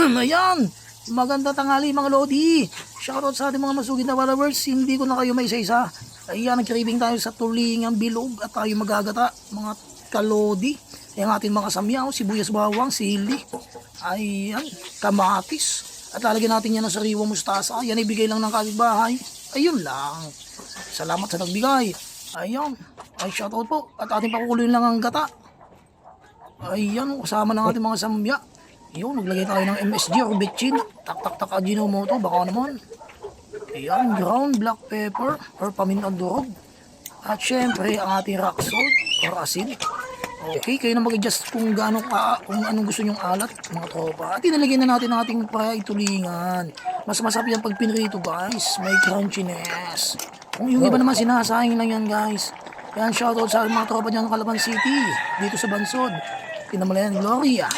Ayan, maganda tanghali mga Lodi. Shoutout sa ating mga masugid na followers. Hindi ko na kayo may isa-isa. Ayan, nag-craving tayo sa tulingang bilog at tayo magagata mga kalodi. Ayan ating mga samyaw, sibuyas bawang, sili. Ayan, kamatis. At lalagyan natin yan ng sariwang mustasa. Yan ibigay lang ng kapitbahay. Ayun lang. Salamat sa nagbigay. Ayan, ay shoutout po. At ating pakukuloyin lang ang gata. Ayan, kasama ng ating mga samya. Yun, naglagay tayo ng MSG or bitchin. Tak-tak-tak Ajinomoto, baka naman. Ayan, ground black pepper or pamintang durog. At syempre, ang ating rock salt or asin. Okay, kayo na mag-adjust kung gaano kung anong gusto nyong alat, mga tropa. At inalagyan na natin ang ating tulingan. Mas masarap yan pag pinrito, guys. May crunchiness. Kung yung iba naman sinasayang lang yan, guys. Yan, shoutout sa mga tropa dyan ng Calapan City, dito sa Bansod. Pinamalayan Gloria.